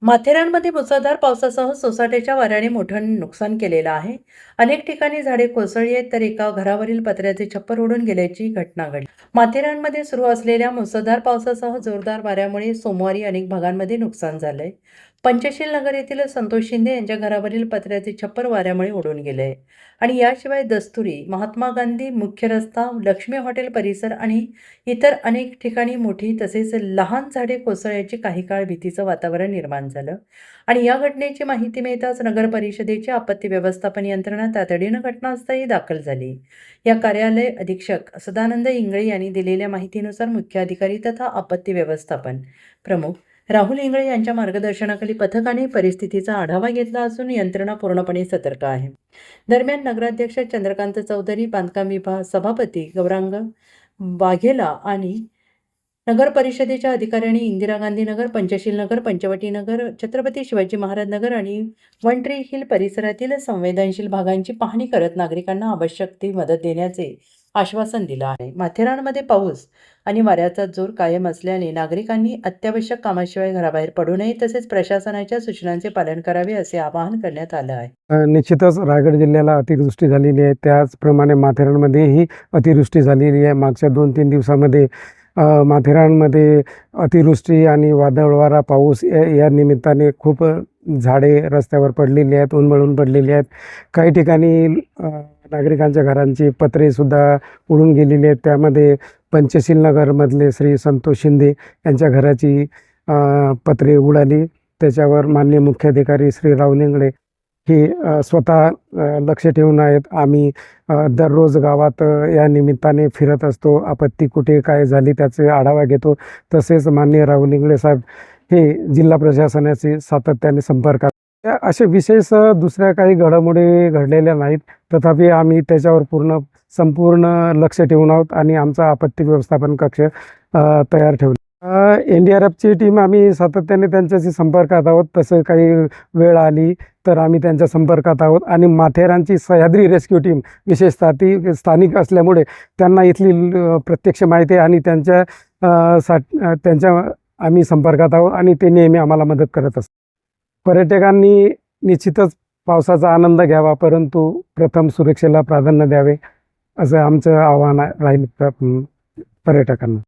माथेरानमध्ये मुसळधार पावसासह सोसाट्याच्या वाऱ्याने मोठं नुकसान केलेलं आहे. अनेक ठिकाणी झाडे कोसळली आहेत, तर एका घरावरील पत्र्याचे छप्पर उडून गेल्याची घटना घडली. माथेरानमध्ये सुरू असलेल्या मुसळधार पावसासह जोरदार वाऱ्यामुळे सोमवारी अनेक भागांमध्ये नुकसान झालंय. पंचशील नगर येथील संतोष शिंदे यांच्या घरावरील पत्र्याचे छप्पर वाऱ्यामुळे उडून गेले आणि याशिवाय दस्तुरी, महात्मा गांधी मुख्य रस्ता, लक्ष्मी हॉटेल परिसर आणि इतर अनेक ठिकाणी मोठी तसेच लहान झाडे कोसळण्याची काही काळ भीतीचं वातावरण निर्माण झालं आणि या घटनेची माहिती मिळताच नगर परिषदेची आपत्ती व्यवस्थापन यंत्रणा तातडीनं घटनास्थळी दाखल झाली. या कार्यालय अधीक्षक सदानंद इंगळे यांनी दिलेल्या माहितीनुसार मुख्य अधिकारी तथा आपत्ती व्यवस्थापन प्रमुख राहुल इंगळे यांच्या मार्गदर्शनाखाली पथकाने परिस्थितीचा आढावा घेतला असून यंत्रणा पूर्णपणे सतर्क आहे. दरम्यान नगराध्यक्ष चंद्रकांत चौधरी, बांधकाम विभाग सभापती गौरांग वाघेला आणि नगर परिषदेच्या अधिकाऱ्यांनी इंदिरा गांधी नगर, पंचशील नगर, पंचवटी नगर, छत्रपती शिवाजी महाराज नगर आणि वन ट्री हिल परिसरातील संवेदनशील भागांची पाहणी करत नागरिकांना आवश्यक ती मदत देण्याचे आश्वासन दिलं आहे. माथेरानमध्ये पाऊस आणि वाऱ्याचा जोर कायम असल्याने नागरिकांनी अत्यावश्यक कामाशिवाय घराबाहेर पडू नये, तसेच प्रशासनाच्या सूचनांचे पालन करावे असे आवाहन करण्यात आलं आहे. निश्चितच रायगड जिल्ह्याला अतिवृष्टी झालेली आहे, त्याचप्रमाणे माथेरानमध्येही अतिवृष्टी झालेली आहे. मागच्या 2-3 दिवसामध्ये माथेरानमध्ये अतिवृष्टी आणि वादळ वारा पाऊस या निमित्ताने खूप झाडे रस्त्यावर पडलेली आहेत, उन्मळून पडलेली आहेत. काही ठिकाणी नागरिकांच्या घरांची पत्रेसुद्धा उडून गेलेली आहेत. त्यामध्ये पंचशील नगरमधले श्री संतोष शिंदे यांच्या घराची पत्रे उडाली. त्याच्यावर माननीय मुख्याधिकारी श्री राहुल इंगळे हे स्वतः लक्ष ठेवून आहेत. आम्ही दररोज गावात या निमित्ताने फिरत असतो, आपत्ती कुठे काय झाली त्याचे आढावा घेतो. तसेच माननीय राहुल इंगळे साहेब हे जिल्हा प्रशासनाशी सातत्याने संपर्कात. असे विशेष दुसऱ्या काही घडामोडी घडलेल्या नाहीत, तथापि आम्ही त्याच्यावर संपूर्ण लक्ष ठेवून आहोत आणि आमचा आपत्ती व्यवस्थापन कक्ष तयार ठेवला. NDRFची टीम आम्ही सातत्याने त्यांच्याशी संपर्कात आहोत. तसं काही वेळ आली तर आम्ही त्यांच्या संपर्कात आहोत आणि माथेरानची सह्याद्री रेस्क्यू टीम विशेषतः ती स्थानिक असल्यामुळे त्यांना इथली प्रत्यक्ष माहिती आणि त्यांच्या आम्ही संपर्कात आहोत आणि ते नेहमी आम्हाला मदत करत असतात. पर्यटकांनी निश्चितच पावसाचा आनंद घ्यावा, परंतु प्रथम सुरक्षेला प्राधान्य द्यावे असं आमचं आव्हान राहील पर्यटकांना.